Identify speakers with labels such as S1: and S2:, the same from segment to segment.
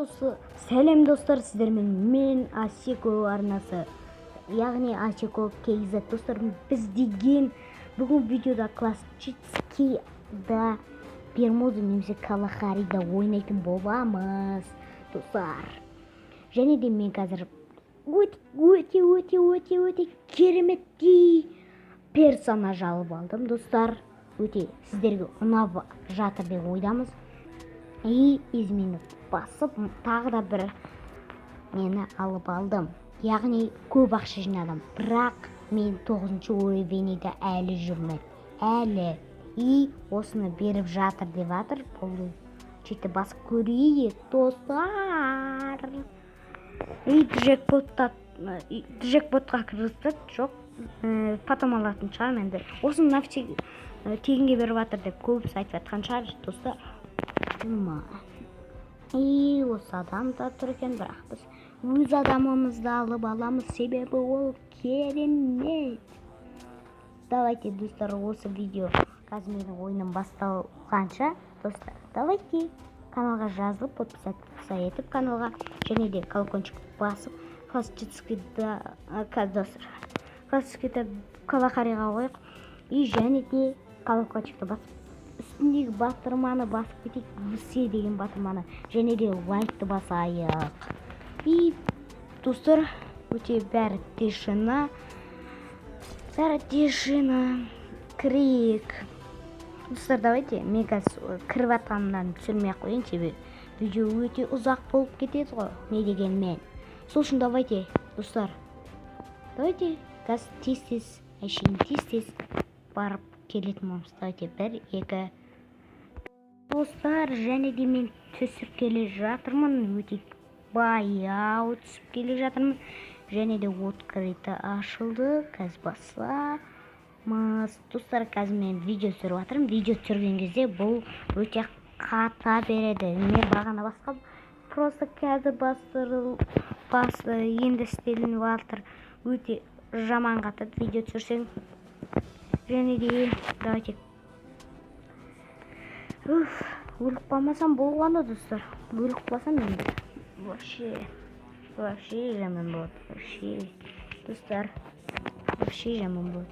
S1: Сәлем достар, сіздермен мен Асеко арнасы, яғни Асеко KZ. Достар, біз деген бүгін видеода классическийда Бермуду немесе Калахарида ойнайтын боламыз, достар. Және де мен қазір өте кереметтей персонаж алып алдым, достар. Өте сіздерге ұнап жатыр деп ойдамыз. И изменіп басып, тағы да бір мені алып алдым. Яғни көп ақша жинадым. Бірақ мен 9-шы уровеньде әлі жүрмін. Әлі. И осыны беріп жатыр деп жатыр. Бұл жеті басып көрейік, достар. И джекпотқа кірісті. Жоқ, потом алатын шығар менде. Осыны нафиг тегінге беріп жатыр деп көбісі айтып жатқан шығар, достар. И осы адам да тұр екен, бірақ біз өз адамымызды алып аламыз, себебі ол керемет. Давайте, достар, осы видео қазір менің ойыным басталғанша, достар, давайте каналға жазылып, подписаться етіп каналға, және де колокольчик басып, классическийда Калахариға қойық, и және де колокольчикті басып, үстіндегі батырманы басып кетейік, все деген батырманы, және де лайкты басайық. И достар, өте бәрі тишина, крик. Достар, давайте мен қазір кіріп атқанымдан түсірмей қойын, себебі видео өте ұзақ болып кетеді ғой, не деген мен. Сол үшін давайте, достар, давайте қазір тез барып келетін боламыз. Давайте 1-2. Достар, және де мен түсіп келе жатырмын, өте баяу түсіп келе жатырмын, және де открыто ашылды. Қазір басамыз. Достар, қазір мен видео түсіріп жатырмын. Видео түсірген кезде бұл өте қата береді. Мен бағана басқа, просто қазір енді істелініп жатыр. Өте жаман қатады видео түсірсең. Және де давайте өліп қалмасам болғаны, достар. Өліп қалсам енді вообще жаман болады. Достар, вообще жаман болады.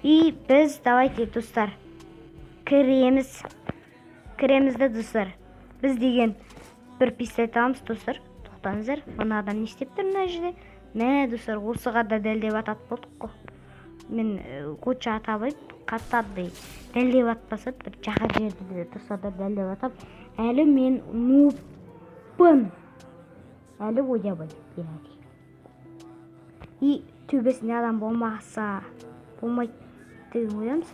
S1: И біз давайте, достар, кіремізді, достар. Біз деген бір пистолет аламыз, достар. Тоқтаңыздар, оны адам не істеп тұр мына жерде? Мә, достар, осыға да дәлдеп атат болдық қой. Мен қоча атабайып, қаттады дәлдеп атпаса, бір жақа жерді де тұрсада дәлдеп атап, әлі мен нуппын. Әлі ойдабай. И төбесінде адам болмайды деген ойдамыз.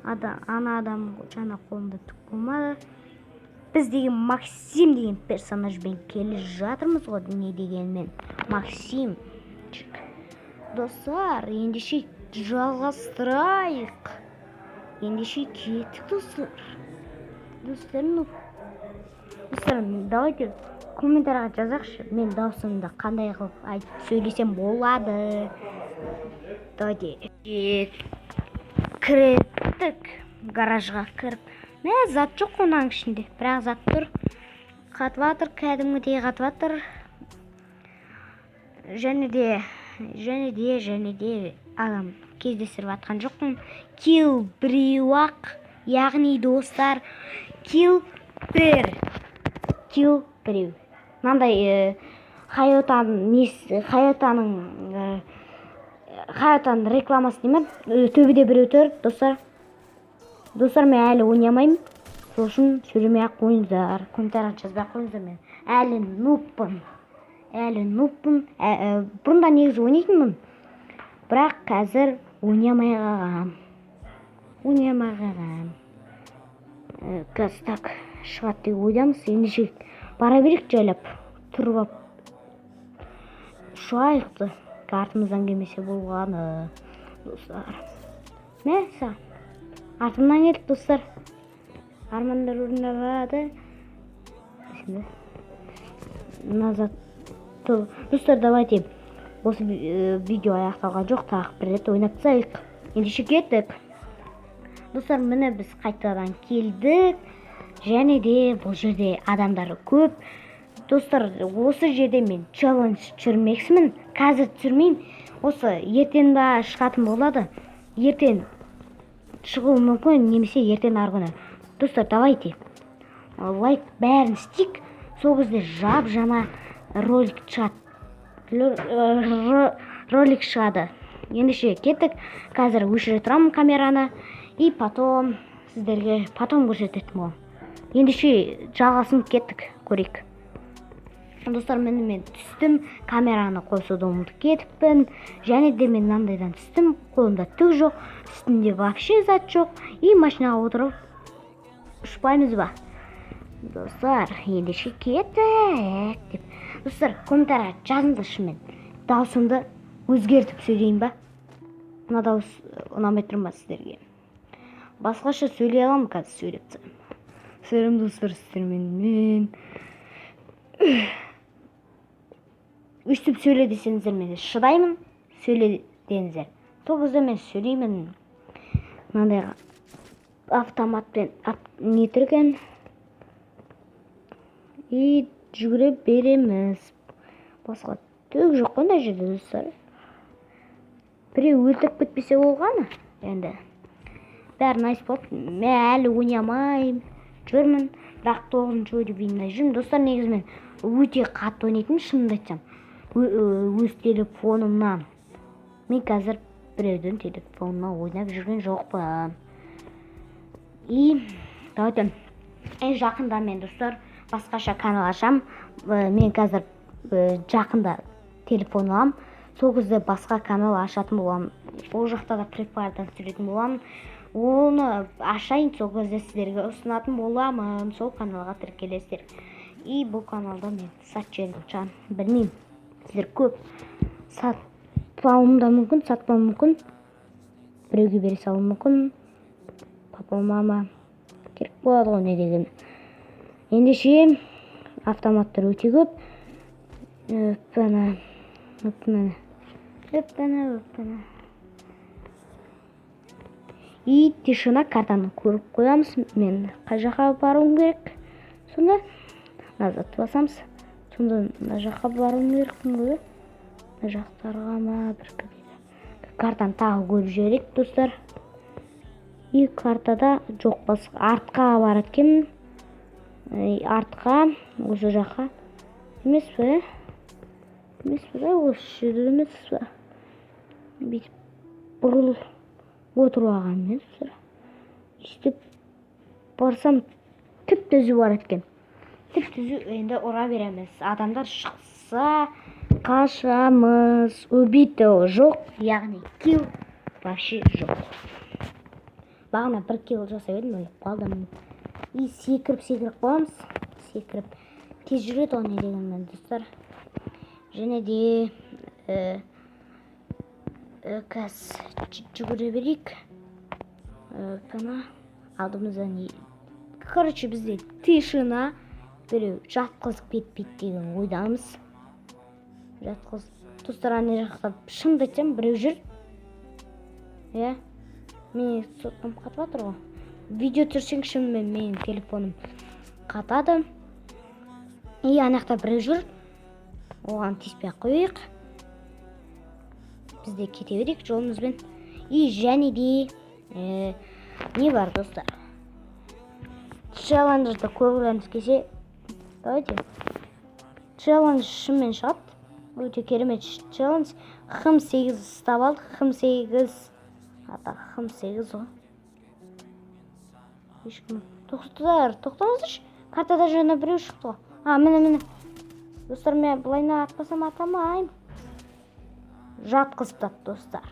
S1: Ана адам жаңа қолында түк болмады. Біз деген Максим деген персонажбен келе жатырмыз ғой, не деген мен. Максим. Достар, ендеше жалғастырайық. Ендеше кеттік, достар. Достар, давайте комментарға жазақшы. Мен даусымды қандай қылып айтып сөйлесем болады. Давайте кіреттік гаражға кіріп. Мә, зат жоқ оның ішінде. Бірақ зат тұр. Қатватыр, кәдімгідей қатватыр. Және де адам кездесіріп атқан жоқпын. Килл біреуақ, яғни достар, килл біреу. Мынандай Хайотаның рекламасы деймін. Төбеде біреу тұр, достар. Достар, мен әлі ойнамаймын. Сол үшін сөйлемей ақ қойыңыздар. Комментарға жазбай ақ қойыңыздар. Мен әлі нуппын. Бұрында негізі ойнайтынмын. Бірақ қазір ойнамай қалғам. Қазір так шығады деп ойдамыз. Ендеше бара берейік жайлап. Тұрып ап. Шуайықты. Артымыздан келмесе болғаны, достар. Мәса, артымдан келді, достар. Армандар орындалады. Назад. Достар, давайте осы видео аяқталған жоқ, тағы бір рет ойнап тастайық. Ендеше кеттік. Достар, міне біз қайтадан келдік. және де бұл жерде адамдар көп. Достар, осы жерде мен челлендж түсірмексімін. Қазір түсірмеймін. Осы ертең да шығатын болады. Ертең шығуы мүмкін, немесе ертең арғы күні. Достар, давайте лайк бәрін істейік. Сол кезде жаңа ролик шығады. Ендеше кеттік. Қазір өшіре тұрамын камераны. И потом сіздерге көрсететін боламын. Ендеше жалғасын кеттік, көрейік. Достар, мен түстім, камераны қойсуды ұмытып кетіппін. Және де мен мынандайдан түстім, қолымда түк жоқ, үстінде вообще зат жоқ. И машинаға отырып ұшпаймыз ба? Достар, ендеше кеттік деп. Достар, комментария жазыңыздаршы, мен даусымды өзгертіп сөйлейін ба? Мына дауыс ұнамай тұр ма сіздерге? Басқаша сөйлей аламын қазір сөйлеп. Сәлем достар, сіздермен өстіп сөйле десеңіздер, мен шыдаймын, сөйле деңіздер. Сол кезде мен сөйлеймін. Мынандай автоматпен не түрген. И жүгіре береміз. Басқа түк жоқ қой мына жерде, достар. Біреу өлтіріп кетпесе болғаны. Енді бәрі найс болып, мен әлі ойнамайым жүрмін. Бірақ 9-шы ойында жүрмін. Достар, негізі мен өте қатты ойнайтын, шынымды айтсам. Өз телефонымнан. Мен қазір біреудің телефонына ойнап жүрген жоқпын. И давайте жақында мен, достар, басқаша канал ашам. Мен қазір жақында телефон алам. Сол кезде басқа канал ашатын боламын. Ол жақта да препардан түсіретін боламын. Оны ашайын, сол кезде сіздерге ұсынатын боламын. Сол каналға тіркелесіздер. И бұл каналда мен сатчелін білмеймін. Сіздер көп сатпауым да мүмкін, сатпауым мүмкін. Біреуге бере салуым мүмкін. Папа-мама керек болады ғой, не деген. Ендеше автоматтар өте көп. Өппені. И тишина картаны көріп қоямыз. Мен қай жаққа баруым керек? Сонда назад басамыз. Сонда мына жаққа баруым керекпін ғой. Мына жақтарға ма бір картаны тағы көріп жіберейік, достар. И картада жоқ, басқа артқа барады екен. Артқа, осы жаққа. Емес пе? Осы жерде емес пе? Бүйтіп бұрыл отыру аған мен, достар. Істеп барсам түп-түзу бар еткен. Түп-түзу енді ұра береміз. Адамдар шықса қашамыз. Убито жоқ, яғни килл вообще жоқ. Бағана бір килл жасап едім, өліп қалдым. И секіріп қоямыз. Секіріп тез жүреді оны дегенмен, достар. Және де қазір жүгіре берейік. Алдымыздан короче, бізде тишина. Біреу жатқызып кетпейді деген ойдамыз. Жатқыз. Достар, ана жақта шынымды айтсам біреу жүр. Менің соттым қатып жатыр ғой. Видео түсірсең шынымен менің телефоным қатады. И ана жақта біреу жүр. Оған тиіспей қойық. Бізде кете берейік жолымызбен. И және де не бар, достар? Челленджді көргілеріңіз келсе, давайте. Челлендж шынымен шығады. Өте керемет челлендж. Хым 8 ұстап алдық. Хым 8 ғой. Ешкім. Тоқтаңыздаршы. Картада жаңа біреу шықты ғой. Міне. Достар, мен бұлайна атпасам атамайым. Жатқызып тастады, достар.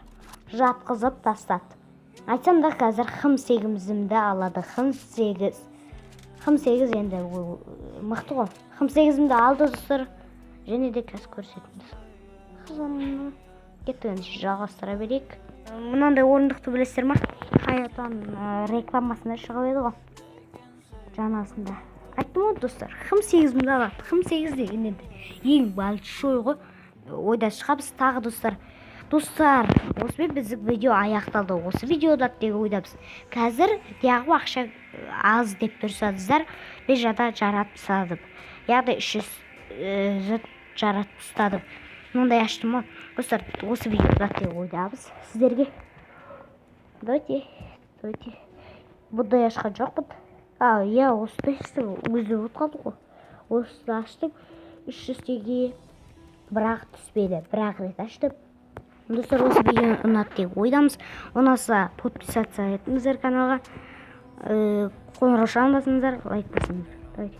S1: Жатқызып тастады. Айтсам да қазір хым 8-імді алады. Хым 8 енді мықты ғой. Хым 8-імді алды, достар. Және де қазір көрсетіңіз. Қызым. Кеттігін жалғастыра берейік. Мынандай орындықты білесіздер ма? Хаятан рекламасында шығып еді ғой. Жанасында. Айттым ғой, достар. Хым 8-імді алады. Хым 8 деген енді ең большой ғой. Ойда шығамыз тағы, достар. Достар, осымен біздің видео аяқталды. Осы видеода деген ойдамыз. Қазір тияғы ақша аз деп тұрсаңыздар, мен жада жаратып тастадым. Яғни 300 жат жаратып тастадым. Мындай аштым ма? Достар, осы видеода деген ойдамыз. Сіздерге давайте. Бұндай ашқан жоқпын. Иә, осыны аштым. Өзі отқан ғой. Осыны аштым. 300 теңге. Бірақ түспеді. Бірақ рет аштым. Достар, осы видеоны ұнатты деп ойдамыз. Ұнаса подписаться етіңіздер каналға. Қоңырау шалын басыңыздар, лайк басыңыздар.